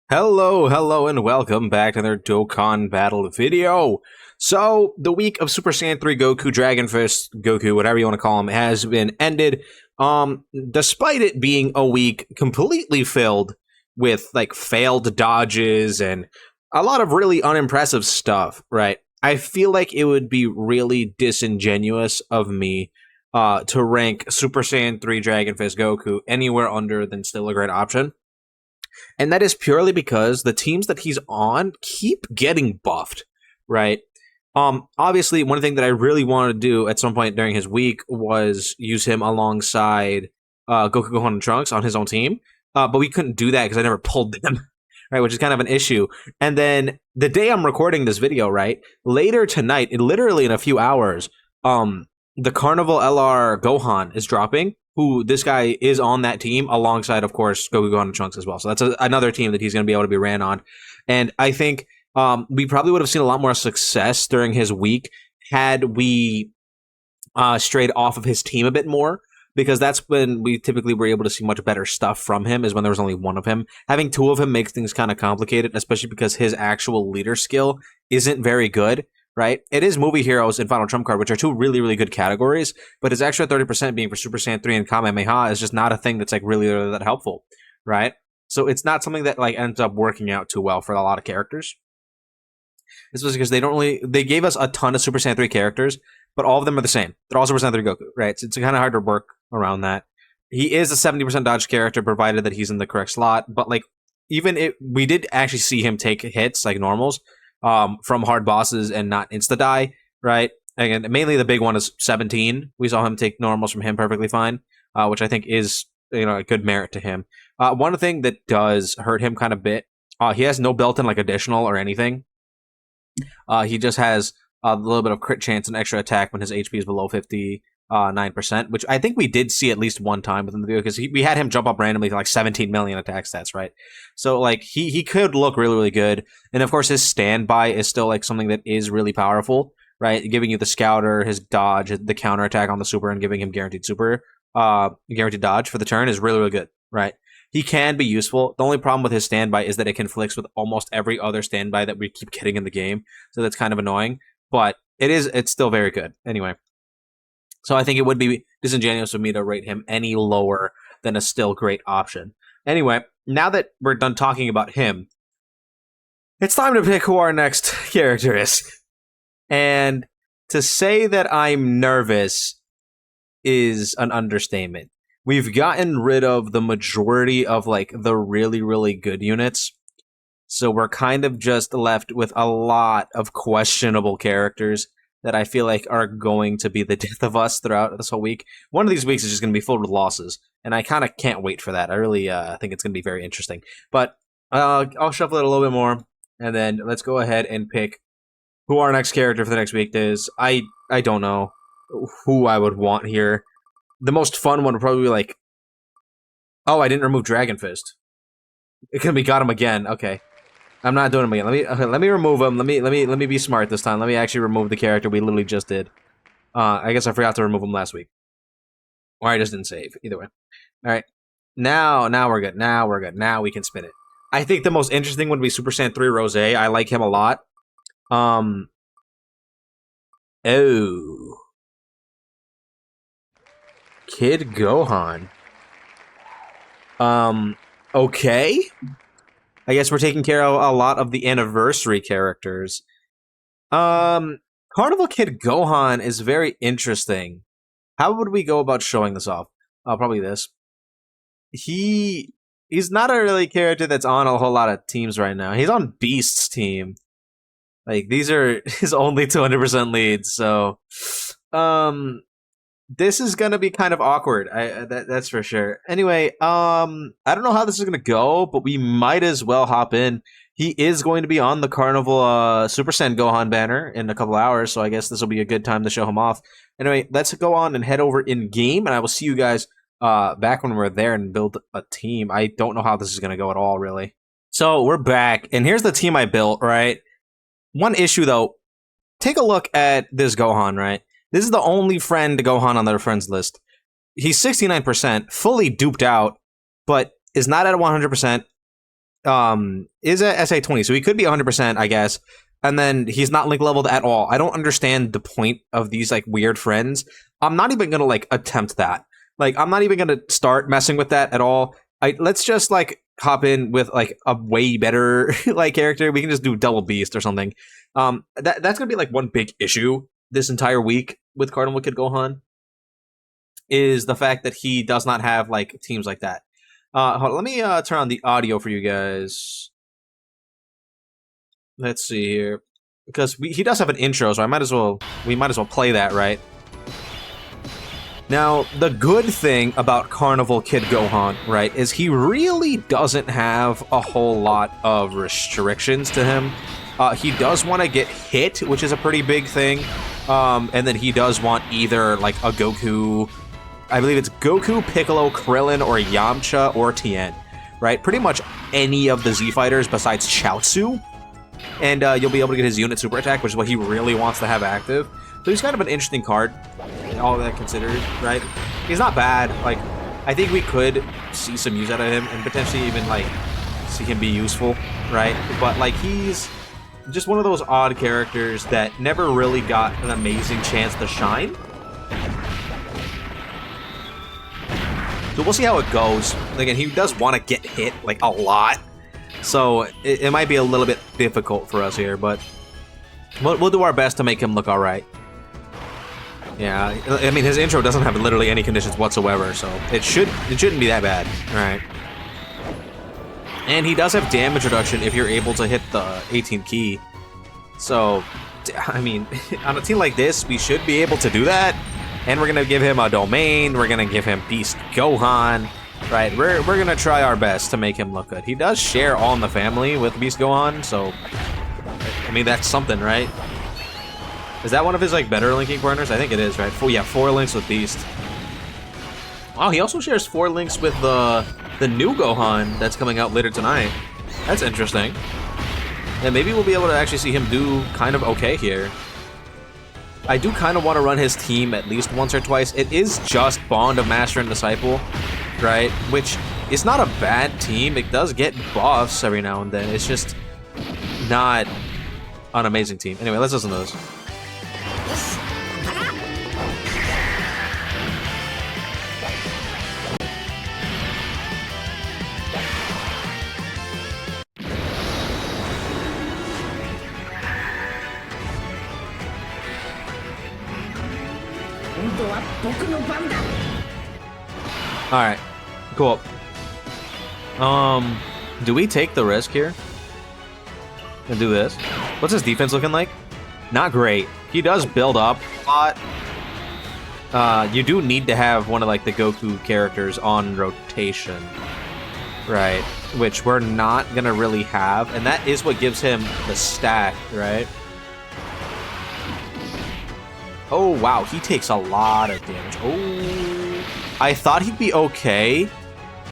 Hello, and welcome back to another Dokkan battle video. So, the week of Super Saiyan 3 Goku, Dragon Fist Goku, whatever you want to call him, has been ended. Despite it being a week completely filled with, like, failed dodges and a lot of really unimpressive stuff, right? I feel like it would be really disingenuous of me to rank Super Saiyan 3 Dragon Fist Goku anywhere under than still a great option. And that is purely because the teams that he's on keep getting buffed, right? Obviously, one thing that I really wanted to do at some point during his week was use him alongside Goku, Gohan, and Trunks on his own team, but we couldn't do that because I never pulled them, right? Which is kind of an issue. And then the day I'm recording this video, right, later tonight, literally in a few hours, the Carnival LR Gohan is dropping, who this guy is on that team alongside, of course, Goku, Gohan, and Trunks as well. So that's another team that he's going to be able to be ran on. And I think we probably would have seen a lot more success during his week had we strayed off of his team a bit more, because that's when we typically were able to see much better stuff from him, is when there was only one of him. Having two of him makes things kind of complicated, especially because his actual leader skill isn't very good. Right? It is Movie Heroes and Final Trump Card, which are two really, really good categories, but his extra 30% being for Super Saiyan 3 and Kamehameha is just not a thing that's like really, really that helpful, right? So it's not something that like ends up working out too well for a lot of characters. This was because they gave us a ton of Super Saiyan 3 characters, but all of them are the same. They're all Super Saiyan 3 Goku, right? So it's kind of hard to work around that. He is a 70% dodge character, provided that he's in the correct slot, but like even if we did actually see him take hits like normals, from hard bosses and not insta-die, right? Again, mainly the big one is 17. We saw him take normals from him perfectly fine, which I think is, a good merit to him. One thing that does hurt him kind of bit, he has no built-in like additional or anything. He just has a little bit of crit chance and extra attack when his HP is below 59%, which I think we did see at least one time within the video, because we had him jump up randomly to like 17 million attack stats, right? So like he could look really, really good. And of course his standby is still like something that is really powerful, right? Giving you the scouter, his dodge, the counter attack on the super, and giving him guaranteed dodge for the turn is really, really good, right? He can be useful. The only problem with his standby is that it conflicts with almost every other standby that we keep getting in the game. So that's kind of annoying, but it's still very good. Anyway. So I think it would be disingenuous of me to rate him any lower than a still great option. Anyway, now that we're done talking about him, it's time to pick who our next character is. And to say that I'm nervous is an understatement. We've gotten rid of the majority of like the really, really good units. So we're kind of just left with a lot of questionable characters that I feel like are going to be the death of us throughout this whole week. One of these weeks is just going to be filled with losses, and I kind of can't wait for that. I really think it's going to be very interesting. But I'll shuffle it a little bit more, and then let's go ahead and pick who our next character for the next week is. I don't know who I would want here. The most fun one would probably be like, oh, I didn't remove Dragon Fist. It could be got him again. Okay. I'm not doing him again. Let me remove him. Let me be smart this time. Let me actually remove the character we literally just did. I guess I forgot to remove him last week, or I just didn't save. Either way. All right. Now we're good. Now we're good. Now we can spin it. I think the most interesting would be Super Saiyan 3 Rose. I like him a lot. Oh. Kid Gohan. Okay. I guess we're taking care of a lot of the anniversary characters. Carnival Kid Gohan is very interesting. How would we go about showing this off? Probably this. He's not a really character that's on a whole lot of teams right now. He's on Beast's team. Like, these are his only 200% leads, so this is gonna be kind of awkward. That's for sure. Anyway, I don't know how this is gonna go, but we might as well hop in. He is going to be on the Carnival Super Saiyan Gohan banner in a couple hours, so I guess this will be a good time to show him off. Anyway, let's go on and head over in game, and I will see you guys back when we're there and build a team. I don't know how this is gonna go at all, really. So we're back, and here's the team I built. Right. One issue though. Take a look at this Gohan. Right. This is the only friend Gohan on their friends list. He's 69%, fully duped out, but is not at 100%. is a SA20, so he could be 100%, I guess. And then he's not link leveled at all. I don't understand the point of these like weird friends. I'm not even gonna like attempt that. Like, I'm not even gonna start messing with that at all. Let's just like hop in with like a way better like character. We can just do double beast or something. That's gonna be like one big issue this entire week with Carnival Kid Gohan, is the fact that he does not have like teams like that. Hold on, let me turn on the audio for you guys. Let's see here, because he does have an intro, so we might as well play that, right? Now, the good thing about Carnival Kid Gohan, right, is he really doesn't have a whole lot of restrictions to him. He does want to get hit, which is a pretty big thing, and then he does want either like a Goku, I believe it's Goku, Piccolo, Krillin, or Yamcha, or Tien, right? Pretty much any of the Z fighters besides Chaozu, and you'll be able to get his unit super attack, which is what he really wants to have active. So he's kind of an interesting card, all that considered, right? He's not bad. Like, I think we could see some use out of him, and potentially even like see him be useful, right? But like, he's just one of those odd characters that never really got an amazing chance to shine. So we'll see how it goes. Again, he does want to get hit, like, a lot. So it might be a little bit difficult for us here, but we'll do our best to make him look alright. Yeah, I mean, his intro doesn't have literally any conditions whatsoever, so it shouldn't be that bad. Alright. And he does have damage reduction if you're able to hit the 18 key. So, I mean, on a team like this, we should be able to do that. And we're gonna give him a domain, we're gonna give him Beast Gohan, right? We're gonna try our best to make him look good. He does share All in the Family with Beast Gohan, so I mean, that's something, right? Is that one of his like better linking partners? I think it is, right? 4 links with Beast. Oh, he also shares 4 links with the new Gohan that's coming out later tonight. That's interesting. And maybe we'll be able to actually see him do kind of okay here. I do kind of want to run his team at least once or twice. It is just Bond of Master and Disciple, right? Which is not a bad team. It does get buffs every now and then. It's just not an amazing team. Anyway, let's listen to this. Alright, cool. Do we take the risk here? And do this? What's his defense looking like? Not great. He does build up a lot. You do need to have one of like the Goku characters on rotation. Right. Which we're not gonna really have, and that is what gives him the stack, right? Oh, wow, he takes a lot of damage. Oh, I thought he'd be okay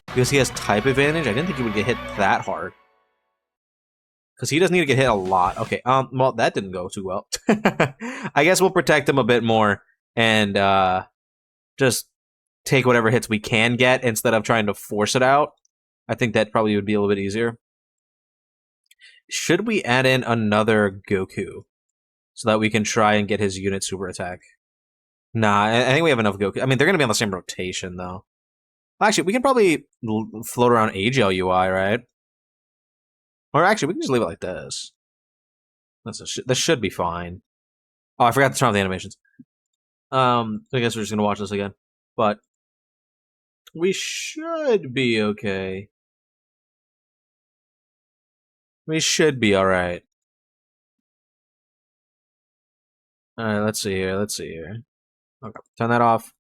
because he has type advantage. I didn't think he would get hit that hard. Because he does need to get hit a lot. Okay, well, that didn't go too well. I guess we'll protect him a bit more and just take whatever hits we can get instead of trying to force it out. I think that probably would be a little bit easier. Should we add in another Goku so that we can try and get his unit super attack? Nah, I think we have enough Goku. I mean, they're going to be on the same rotation, though. Actually, we can probably float around AGL UI, right? Or actually, we can just leave it like this. This should be fine. Oh, I forgot to turn off the animations. I guess we're just going to watch this again. But we should be okay. We should be alright. Alright, let's see here. Okay, turn that off.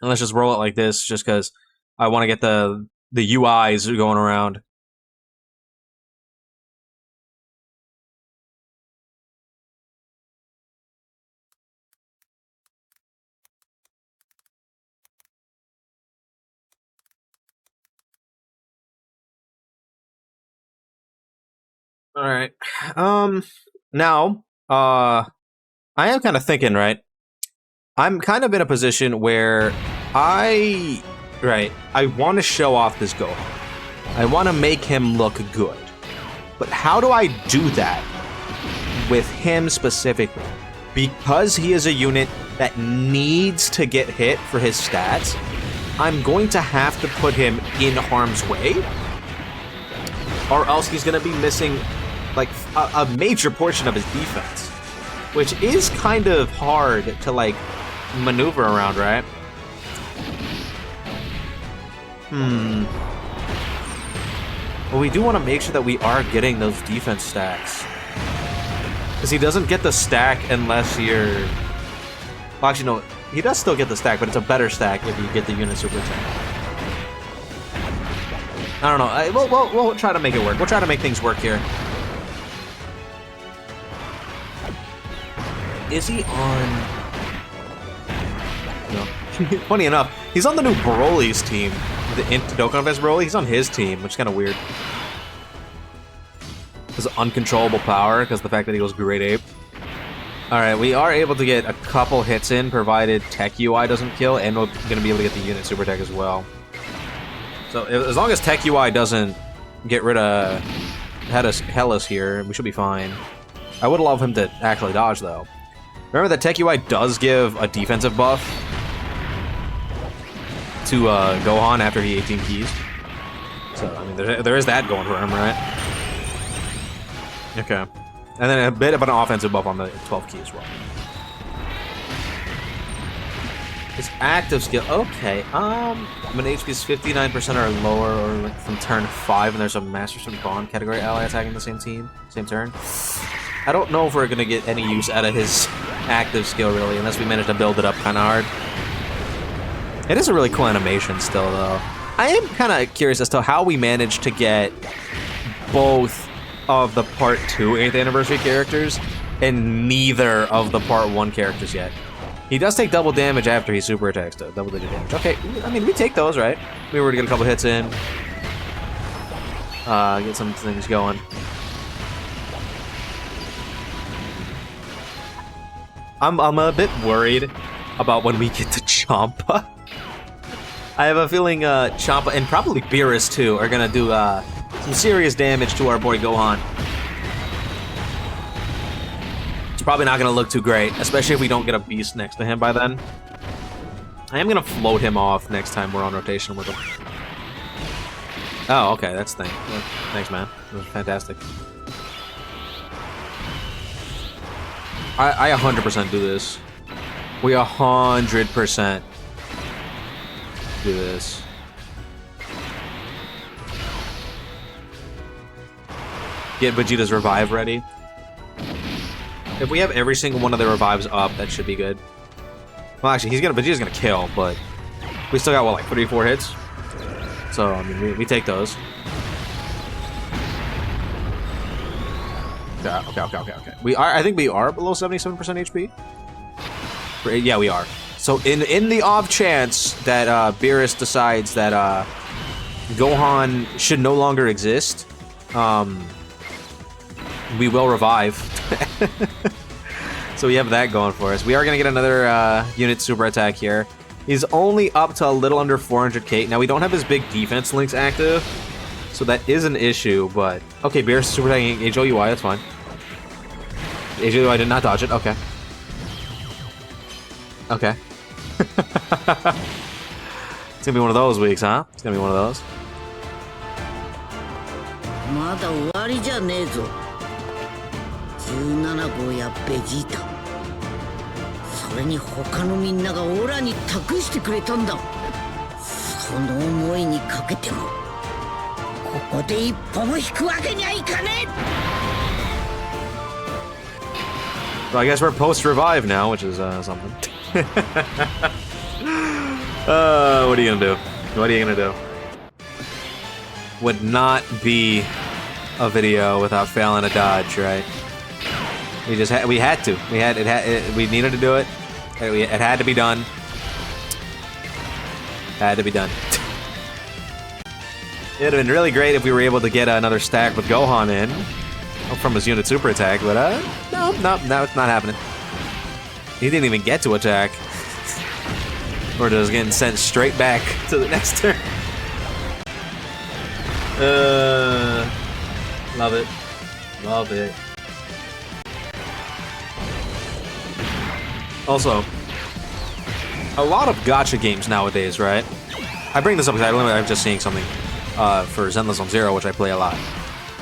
And let's just roll it like this, just because I want to get the UIs going around. Alright. Now, I am kind of thinking, right? I'm kind of in a position where I want to show off this Gohan. I want to make him look good. But how do I do that with him specifically? Because he is a unit that needs to get hit for his stats, I'm going to have to put him in harm's way, or else he's going to be missing like a major portion of his defense, which is kind of hard to like maneuver around, right? Well, we do want to make sure that we are getting those defense stacks. Because he doesn't get the stack unless you're... Well, actually, no. He does still get the stack, but it's a better stack if you get the unit super attack. I don't know. We'll try to make it work. We'll try to make things work here. Is he on... No. Funny enough, he's on the new Broly's team. The Dokkan vs Broly. He's on his team, which is kind of weird. His uncontrollable power, because the fact that he goes Great Ape. Alright, we are able to get a couple hits in, provided Tech UI doesn't kill, and we're going to be able to get the unit super tech as well. So, as long as Tech UI doesn't get rid of Hellas here, we should be fine. I would love him to actually dodge, though. Remember that Tech UI does give a defensive buff to Gohan after he 18 keys. So, I mean, there is that going for him, right? Okay. And then a bit of an offensive buff on the 12 key as well. His active skill, okay. When HP is 59% or lower, or like from turn 5, and there's a Master Sword Bond category ally attacking the same team, same turn. I don't know if we're gonna get any use out of his active skill really, unless we manage to build it up kind of hard. It is a really cool animation still, though. I am kind of curious as to how we managed to get both of the Part 2 8th anniversary characters and neither of the Part 1 characters yet. He does take double damage after he super attacks, though. Double-digit damage. Okay, I mean, we take those, right? We were to get a couple hits in. Get some things going. I'm a bit worried about when we get to Champa. I have a feeling Champa, and probably Beerus too, are gonna do some serious damage to our boy Gohan. It's probably not going to look too great, especially if we don't get a beast next to him by then. I am going to float him off next time we're on rotation with him. Oh, okay, that's the thing. Thanks, man. That was fantastic. I 100% do this. We 100% do this. Get Vegeta's revive ready. If we have every single one of the revives up, that should be good. Well, actually, Vegeta's gonna kill, but we still got what, like 3-4 hits. So I mean, we take those. Okay. I think we are below 77% HP. Yeah, we are. So in the off chance that Beerus decides that Gohan should no longer exist, we will revive. So we have that going for us. We are going to get another unit super attack here. He's only up to a little under 400k. Now, we don't have his big defense links active, so that is an issue, but... Okay, Beerus super attacking HOUI, that's fine. HOUI did not dodge it, okay. Okay. It's gonna be one of those weeks, huh? It's gonna be one of those. まだ終わりじゃねえぞ。17号やベジータ。それに他のみんながオラに託してくれたんだ。その思いにかけても、ここで一歩も引くわけにはいかねえ。So I guess we're post-revive now, which is something. What are you gonna do? What are you gonna do? Would not be a video without failing a dodge, right? We had to. We needed to do it. It had to be done. Had to be done. It'd have been really great if we were able to get another stack with Gohan in from his unit super attack, but no, it's not happening. He didn't even get to attack. We're just getting sent straight back to the next turn. Love it. Love it. Also, a lot of gacha games nowadays, right? I bring this up because I'm just seeing something for Zenless Zone Zero, which I play a lot.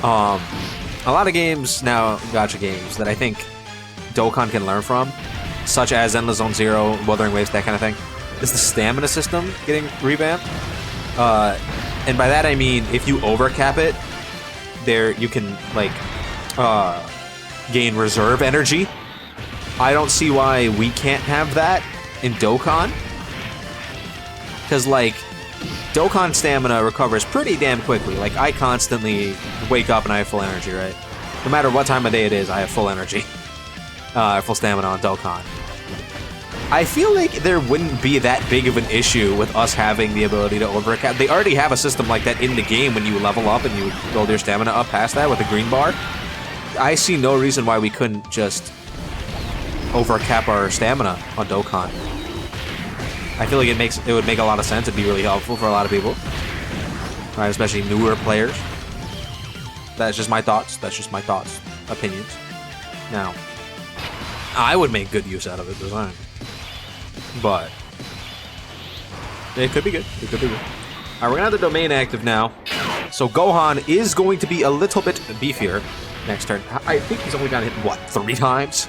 A lot of games now, gacha games, that I think Dokkan can learn from, such as Endless Zone Zero, Wuthering Waves, that kind of thing, is the stamina system getting revamped. And by that I mean, if you overcap it, you can, like, gain reserve energy. I don't see why we can't have that in Dokkan. Because, like, Dokkan stamina recovers pretty damn quickly. Like, I constantly wake up and I have full energy, right? No matter what time of day it is, I have full energy. Full stamina on Dokkan. I feel like there wouldn't be that big of an issue with us having the ability to overcap. They already have a system like that in the game when you level up and you build your stamina up past that with a green bar. I see no reason why we couldn't just overcap our stamina on Dokkan. I feel like it would make a lot of sense. It'd be really helpful for a lot of people, right? Especially newer players. That's just my thoughts. That's just my thoughts, opinions. Now, I would make good use out of it, design, but it could be good. It could be good. All right, we're gonna have the domain active now, so Gohan is going to be a little bit beefier next turn. I think he's only got hit what 3 times.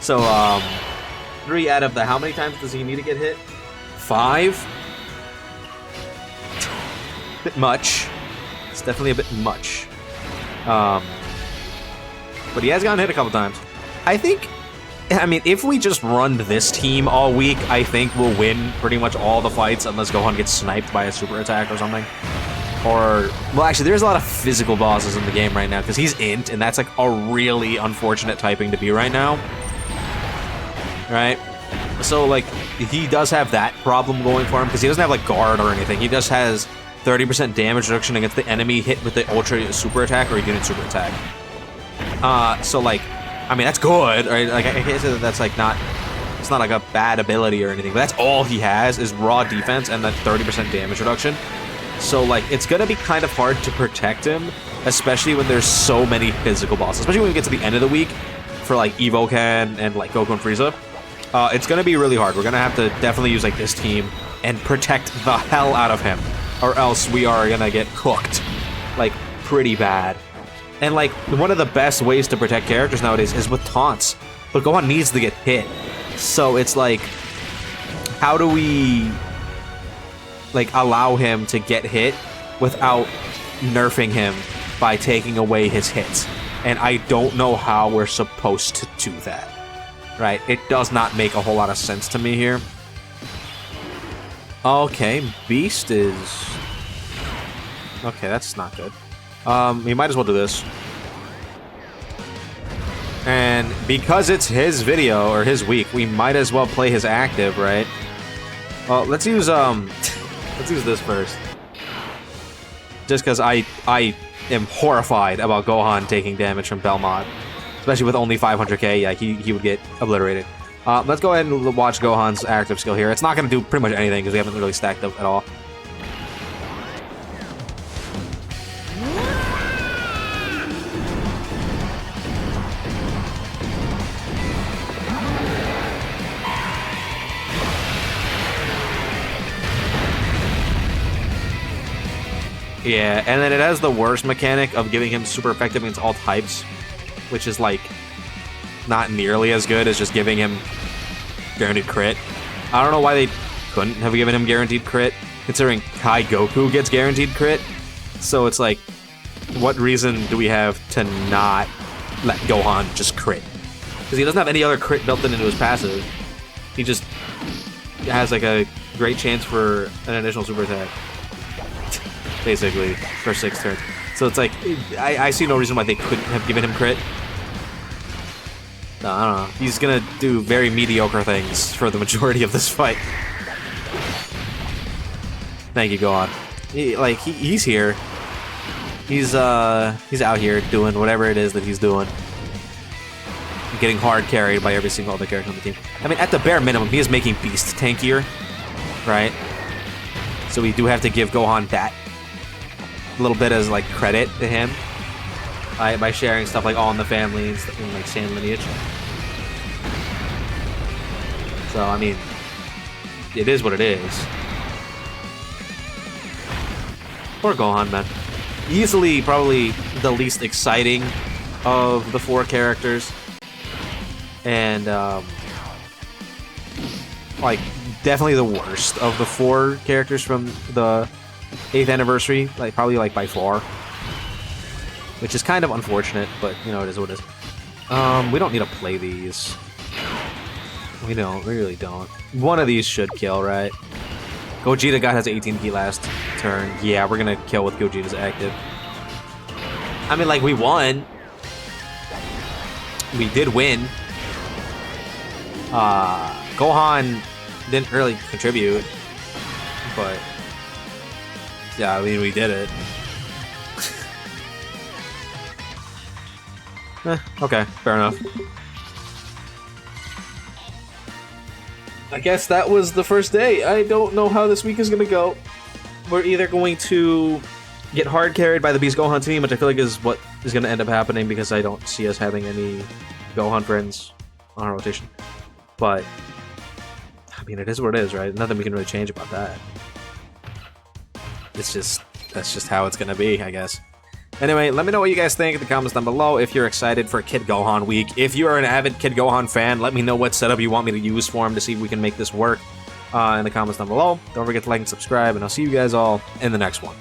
So 3 out of the how many times does he need to get hit? 5? Bit much. It's definitely a bit much. But he has gotten hit a couple times. I mean, if we just run this team all week, I think we'll win pretty much all the fights unless Gohan gets sniped by a super attack or something. Or, well, actually, there's a lot of physical bosses in the game right now because he's int, and that's like a really unfortunate typing to be right now. Right? So, like, he does have that problem going for him because he doesn't have, like, guard or anything. He just has 30% damage reduction against the enemy hit with the ultra super attack or a unit super attack. So, like, I mean, that's good, right? Like, I can't say that that's, like, it's not, like, a bad ability or anything, but that's all he has is raw defense and that 30% damage reduction. So, like, it's gonna be kind of hard to protect him, especially when there's so many physical bosses, especially when we get to the end of the week for, like, Evoken and, like, Goku and Frieza. It's gonna be really hard. We're gonna have to definitely use, like, this team and protect the hell out of him, or else we are gonna get cooked, like, pretty bad. And, like, one of the best ways to protect characters nowadays is with taunts. But Gohan needs to get hit. So it's like, how do we, like, allow him to get hit without nerfing him by taking away his hits? And I don't know how we're supposed to do that. Right? It does not make a whole lot of sense to me here. Okay, Beast is... Okay, that's not good. We might as well do this. And because it's his video, or his week, we might as well play his active, right? Well, let's use this first. Just because I am horrified about Gohan taking damage from Belmont. Especially with only 500k, yeah, he would get obliterated. Let's go ahead and watch Gohan's active skill here. It's not going to do pretty much anything because we haven't really stacked up at all. Yeah, and then it has the worst mechanic of giving him super effective against all types, which is, like, not nearly as good as just giving him guaranteed crit. I don't know why they couldn't have given him guaranteed crit, considering Kai Goku gets guaranteed crit. So it's like, what reason do we have to not let Gohan just crit? Because he doesn't have any other crit built into his passive. He just has, like, a great chance for an additional super attack. Basically, for 6 turns. So it's like, I see no reason why they couldn't have given him crit. No, I don't know. He's gonna do very mediocre things for the majority of this fight. Thank you, Gohan. He's here. He's out here doing whatever it is that he's doing. Getting hard carried by every single other character on the team. I mean, at the bare minimum, he is making Beast tankier, right? So we do have to give Gohan that little bit as like credit to him by sharing stuff like All in the Family and stuff in like Sand Lineage. So I mean, it is what it is. Poor Gohan, man. Easily, probably the least exciting of the 4 characters, and like definitely the worst of the 4 characters from the 8th anniversary. Like probably like by far, which is kind of unfortunate, but you know it is what it is. We don't need to play these. We don't. We really don't. One of these should kill, right? Gogeta got his 18 key last turn. Yeah, we're gonna kill with Gogeta's active. I mean, like, we won. We did win. Gohan didn't really contribute, but yeah, I mean, we did it. Okay, fair enough. I guess that was the first day. I don't know how this week is gonna go. We're either going to get hard carried by the Beast Gohan team, which I feel like is what is gonna end up happening because I don't see us having any Gohan friends on our rotation. But I mean, it is what it is, right? Nothing we can really change about that. It's just that's just how it's gonna be, I guess. Anyway, let me know what you guys think in the comments down below. If you're excited for Kid Gohan week, if you are an avid Kid Gohan fan, let me know what setup you want me to use for him to see if we can make this work in the comments down below. Don't forget to like and subscribe, and I'll see you guys all in the next one.